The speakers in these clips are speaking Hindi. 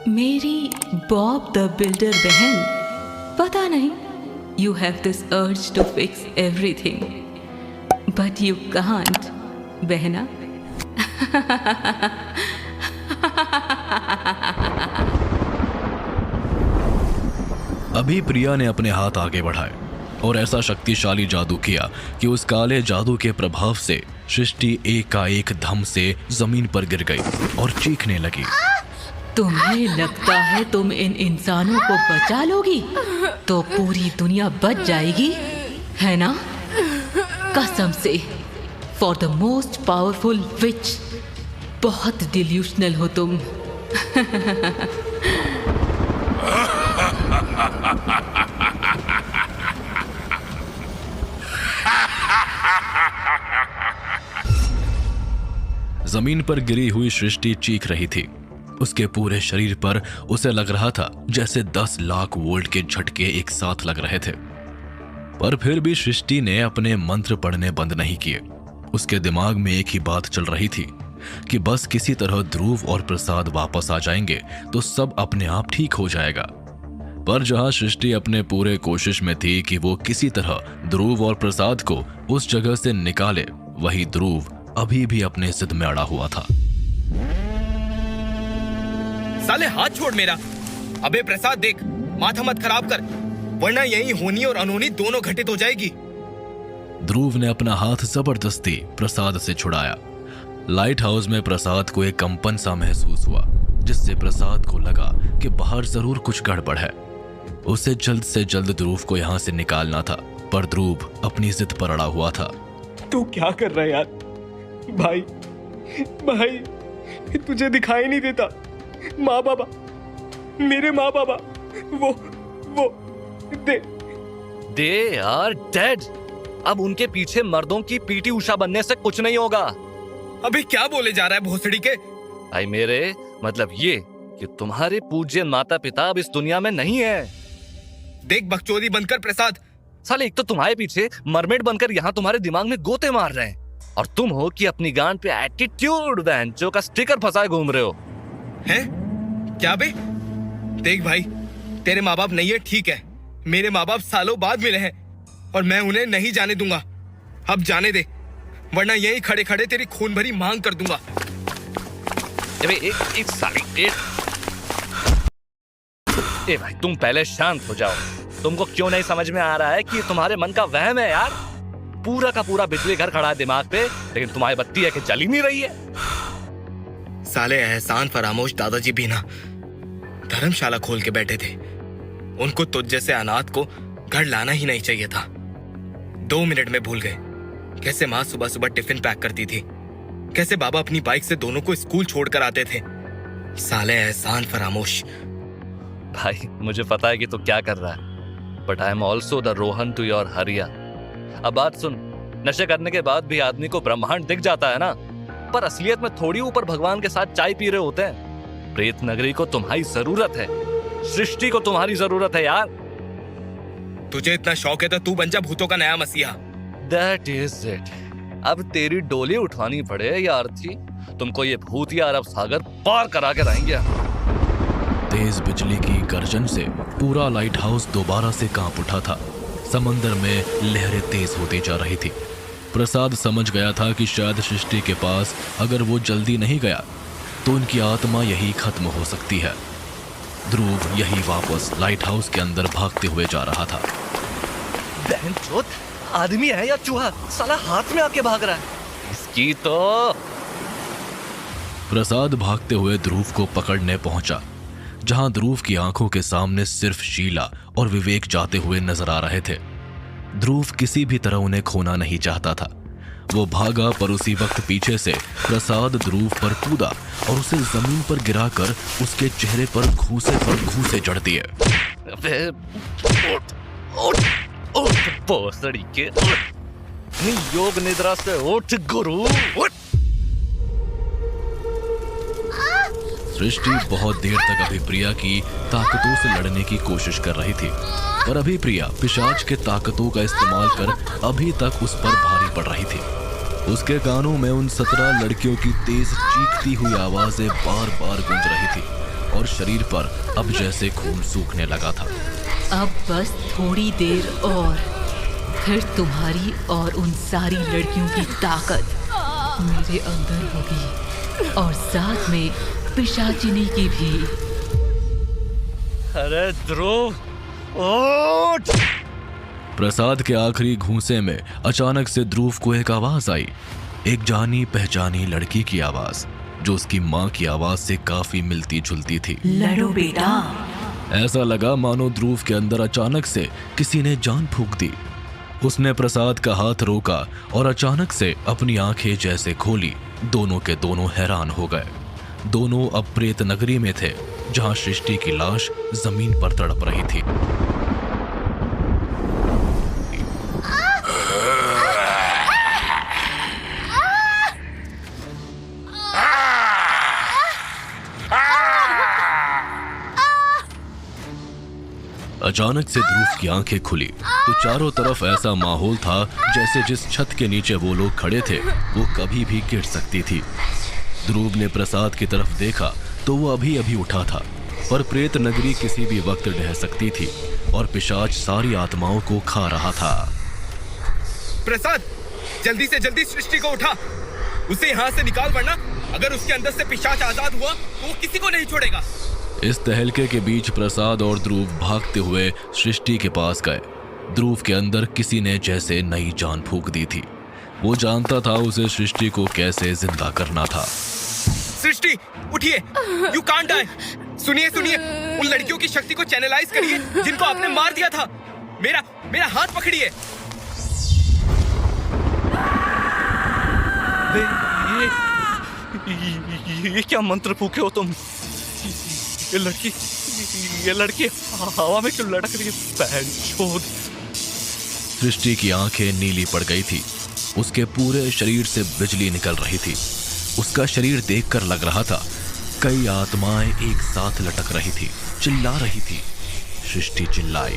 मेरी बॉब द बिल्डर बहन, पता नहीं, you have this urge to fix everything but you can't बहना। अभी प्रिया ने अपने हाथ आगे बढ़ाए और ऐसा शक्तिशाली जादू किया कि उस काले जादू के प्रभाव से सृष्टि एकाएक धम से जमीन पर गिर गई और चीखने लगी। तुम्हें लगता है तुम इन इंसानों को बचा लोगी तो पूरी दुनिया बच जाएगी, है ना? कसम से, फॉर द मोस्ट पावरफुल विच, बहुत डिल्यूशनल हो तुम। जमीन पर गिरी हुई सृष्टि चीख रही थी। उसके पूरे शरीर पर उसे लग रहा था जैसे 10 लाख वोल्ट के झटके एक साथ लग रहे थे। पर फिर भी सृष्टि ने अपने मंत्र पढ़ने बंद नहीं किए। उसके दिमाग में एक ही बात चल रही थी कि बस किसी तरह ध्रुव और प्रसाद वापस आ जाएंगे तो सब अपने आप ठीक हो जाएगा। पर जहां सृष्टि अपने पूरे कोशिश में थी कि वो किसी तरह ध्रुव और प्रसाद को उस जगह से निकाले, वही ध्रुव अभी भी अपने जिद में अड़ा हुआ था। साले हाथ छोड़ मेरा। अबे प्रसाद देख, माथा मत खराब कर, वरना यही होनी और अनहोनी दोनों घटित हो जाएगी। ध्रुव ने अपना हाथ जबरदस्ती प्रसाद से छुड़ाया। लाइट हाउस में प्रसाद को एक कंपन सा महसूस हुआ, जिससे प्रसाद को लगा कि बाहर जरूर कुछ गड़बड़ है। उसे जल्द से जल्द ध्रुव को यहाँ से निकालना था, पर ध्रुव अपनी जिद पर अड़ा हुआ था। तू क्या कर रहा है यार? भाई भाई, तुझे दिखाई नहीं देता? माँ बाबा, मेरे माँ बाबा, वो दे यार डेड। अब उनके पीछे मर्दों की पीटी उषा बनने से कुछ नहीं होगा। अबे क्या बोले जा रहा है भोसड़ी के? भाई मेरे मतलब ये कि तुम्हारे पूज्य माता पिता अब इस दुनिया में नहीं है। देख बकचोदी बनकर प्रसाद। साले एक तो तुम्हारे पीछे मरमेड बनकर यहाँ तुम्हारे दिमाग में गोते मार रहे हैं, और तुम हो कि अपनी गांड पे एटीट्यूड बैंचो का स्टिकर फंसाए घूम रहे हो। हैं? क्या बे? देख भाई, तेरे माँ बाप नहीं है, ठीक है। मेरे माँ बाप सालों बाद मिले हैं और मैं उन्हें नहीं जाने दूंगा। अब जाने दे, वरना यहीं खड़े खड़े तेरी खून भरी मांग कर दूंगा। एक साली ए भाई, तुम पहले शांत हो जाओ। तुमको क्यों नहीं समझ में आ रहा है कि तुम्हारे मन का वहम है यार? पूरा का पूरा बिजली घर खड़ा है दिमाग पे, लेकिन तुम्हारी बत्ती है कि जल ही नहीं रही है। साले एहसान फरामोश दादाजी भी ना धर्मशाला खोल के बैठे थे। उनको तुझ जैसे अनाथ को घर लाना ही नहीं चाहिए था। 2 मिनट में भूल गए कैसे माँ सुबह सुबह टिफिन पैक करती थी, कैसे बाबा अपनी बाइक से दोनों को स्कूल छोड़कर आते थे। साले एहसान फरामोश। भाई मुझे पता है कि तू क्या कर रहा है, but I am also the Rohan to your Hariya. अब बात सुन, नशे करने के बाद भी आदमी को ब्रह्मांड दिख जाता है ना, पर असलियत में थोड़ी ऊपर भगवान के साथ चाय पी रहे होते हैं। प्रेत नगरी को तुम्हारी जरूरत है, सृष्टि को तुम्हारी जरूरत है यार। तुझे इतना शौक है तो तू बन जा भूतों का नया मसीहा। That is it। अब तेरी डोली उठवानी पड़े या अर्थी, तुमको ये भूतिया अरब सागर पार करा के रहेंगे। तेज बिजली की गर्जन से पूरा लाइट हाउस दोबारा से कांप उठा था। समंदर में लहरें तेज होती जा रही थी। प्रसाद समझ गया था कि शायद सृष्टि के पास अगर वो जल्दी नहीं गया तो उनकी आत्मा यही खत्म हो सकती है। ध्रुव यही वापस लाइट हाउस के अंदर भागते हुए जा रहा था। बहनचोद, आदमी है या चूहा? साला हाथ में आके भाग रहा है इसकी तो। प्रसाद भागते हुए ध्रुव को पकड़ने पहुंचा, जहां ध्रुव की आंखों के सामने सिर्फ शीला और विवेक जाते हुए नजर आ रहे थे। ध्रुव किसी भी तरह उन्हें खोना नहीं चाहता था। वो भागा, पर उसी वक्त पीछे से प्रसाद ध्रुव पर कूदा और उसे जमीन पर गिराकर उसके चेहरे पर घूंसे जड़ दिए। भोसड़ी के योग निद्रा से उठ गुरु, उठ। सृष्टि बहुत देर तक अभिप्रिया की ताकतों से लड़ने की कोशिश कर रही थी, पर अभिप्रिया पिशाच के ताकतों का इस्तेमाल कर अभी तक उस पर भारी पड़ रही थी। उसके कानों में उन 17 लड़कियों की तेज चीखती हुई आवाजें बार बार गूंज रही थी और और शरीर पर अब जैसे खून सूखने लगा था। अब बस थोड़ी देर और फिर तुम्हारी और उन सारी लड़कियों की ताकत मेरे अंदर होगी और साथ में पिशाचिनी की भी। अरे ध्रुव, उठ! प्रसाद के आखिरी घूंसे में अचानक से ध्रुव को एक आवाज आई, एक जानी पहचानी लड़की की आवाज, जो उसकी माँ की आवाज से काफी मिलती जुलती थी। लड़ो बेटा। ऐसा लगा मानो ध्रुव के अंदर अचानक से किसी ने जान फूंक दी। उसने प्रसाद का हाथ रोका और अचानक से अपनी आंखें जैसे खोली। दोनों के दोनों हैरान हो गए। दोनों अब प्रेत नगरी में थे, जहां सृष्टि की लाश जमीन पर तड़प रही थी। अचानक से ध्रुव की आंखें खुली तो चारों तरफ ऐसा माहौल था जैसे जिस छत के नीचे वो लोग खड़े थे वो कभी भी गिर सकती थी। ध्रुव ने प्रसाद की तरफ देखा तो वो अभी अभी उठा था, पर प्रेत नगरी किसी भी वक्त ढह सकती थी और पिशाच सारी आत्माओं को खा रहा था। प्रसाद, जल्दी से जल्दी सृष्टि को उठा, उसे यहाँ से निकाल, वरना अगर उसके अंदर से पिशाच आजाद हुआ तो वो किसी को नहीं छोड़ेगा। इस तहलके के बीच प्रसाद और ध्रुव भागते हुए सृष्टि के पास गए। ध्रुव के अंदर किसी ने जैसे नई जान फूंक दी थी। वो जानता था उसे सृष्टि को कैसे जिंदा करना था। सृष्टि उठिए, यू कांट डाई। सुनिए सुनिए, उन लड़कियों की शक्ति को चैनलाइज करिए जिनको आपने मार दिया था। मेरा हाथ पकड़िए। ये क्या मंत्र फूके हो तुम? ये लड़की हवा में क्यों लटक रही है? बहनचोद! सृष्टि की आंखें नीली पड़ गई थी। उसके पूरे शरीर से बिजली निकल रही थी। उसका शरीर देखकर लग रहा था कई आत्माएं एक साथ लटक रही थी, चिल्ला रही थी। सृष्टि चिल्लाई,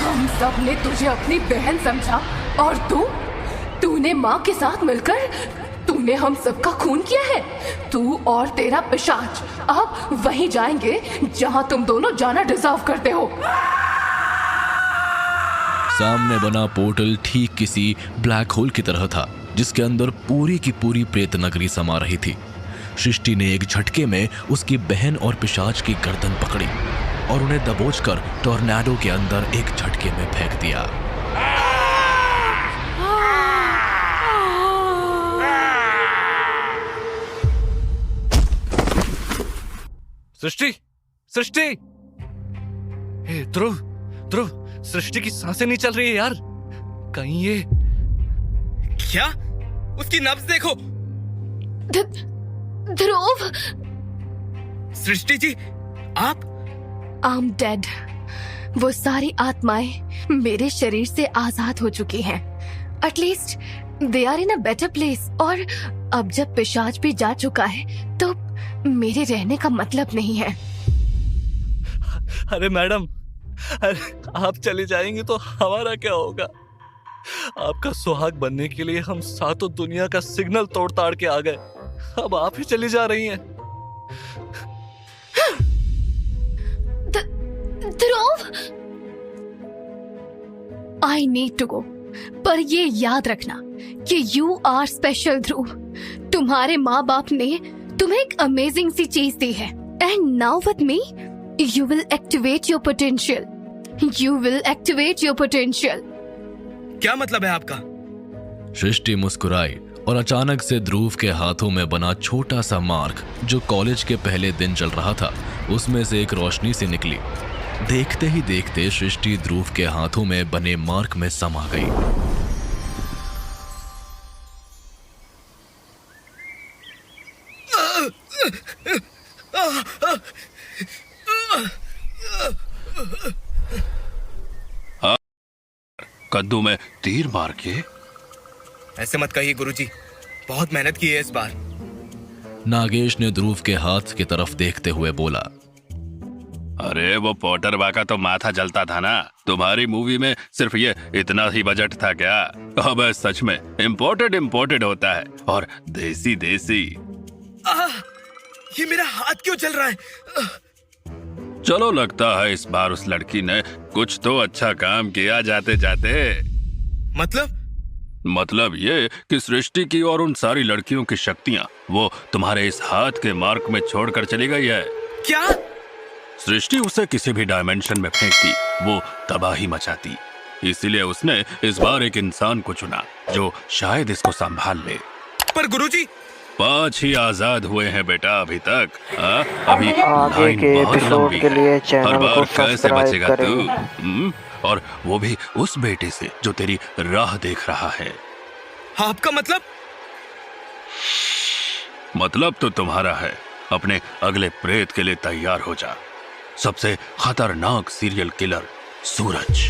हम सब ने तुझे अपनी बहन समझा और तूने माँ के साथ मिलकर तूने हम सबका खून किया है। तू और तेरा पिशाच अब वहीं जाएंगे जहां तुम दोनों जाना डिजर्व करते हो। सामने बना पोर्टल ठीक किसी ब्लैक होल की तरह था, जिसके अंदर पूरी की पूरी प्रेत नगरी समा रही थी। सृष्टि ने एक झटके में उसकी बहन और पिशाच की गर्दन पकड़ी और उन्हें दबोचकर टॉर्नेडो के अंदर एक झटके में फेंक दिया। सृष्टि! हे ध्रुव, सृष्टि की सांसें नहीं चल रही है यार। कहीं ये क्या? उसकी नब्ज देखो। ध्रुव! सृष्टि जी, आप? I am dead. वो सारी आत्माएं मेरे शरीर से आजाद हो चुकी हैं। At least they are in a better place. और अब जब पिशाच भी जा चुका है तो मेरे रहने का मतलब नहीं है। अरे मैडम, आप चली जाएंगी तो हमारा क्या होगा? आपका सुहाग बनने के लिए हम सातों दुनिया का सिग्नल तोड़ ताड़ के आ गए। अब आप ही चली जा रही हैं। ध्रुव, आई नीड टू गो। पर ये याद रखना कि यू आर स्पेशल ध्रुव। तुम्हारे माँ बाप ने तुम्हें एक अमेजिंग सी चीज दी है। And now with me you will activate your potential. You will activate your potential. क्या मतलब है आपका? सृष्टि मुस्कुराई और अचानक से ध्रुव के हाथों में बना छोटा सा मार्क, जो कॉलेज के पहले दिन चल रहा था, उसमें से एक रोशनी सी निकली। देखते ही देखते सृष्टि ध्रुव के हाथों में बने मार्क में समा गई। कद्दू में तीर मार के? ऐसे मत कहिए गुरुजी, बहुत मेहनत की है इस बार। नागेश ने ध्रुव के हाथ की तरफ देखते हुए बोला। अरे वो पॉटर बा का तो माथा जलता था ना। तुम्हारी मूवी में सिर्फ ये इतना ही बजट था क्या? अब सच में इम्पोर्टेड होता है, और देसी देसी। ये मेरा हाथ क्यों चल रहा है? चलो, लगता है इस बार उस लड़की ने कुछ तो अच्छा काम किया जाते जाते। मतलब ये कि सृष्टि की और उन सारी लड़कियों की शक्तियां वो तुम्हारे इस हाथ के मार्क में छोड़कर चली गई है। क्या? सृष्टि उसे किसी भी डायमेंशन में फेंकती, वो तबाही मचाती। इसीलिए उसने इस बार एक इंसान को चुना जो शायद इसको संभाल ले। पर गुरुजी, 5 ही आजाद हुए हैं बेटा अभी तक। अभी आगे लाइन के बहुत एपिसोड लंबी के है। लिए हर चैनल बार को कैसे सब्सक्राइब बचेगा तू? करें। और वो भी उस बेटे से जो तेरी राह देख रहा है। आपका मतलब तो तुम्हारा है। अपने अगले प्रेत के लिए तैयार हो जा। सबसे खतरनाक सीरियल किलर सूरज।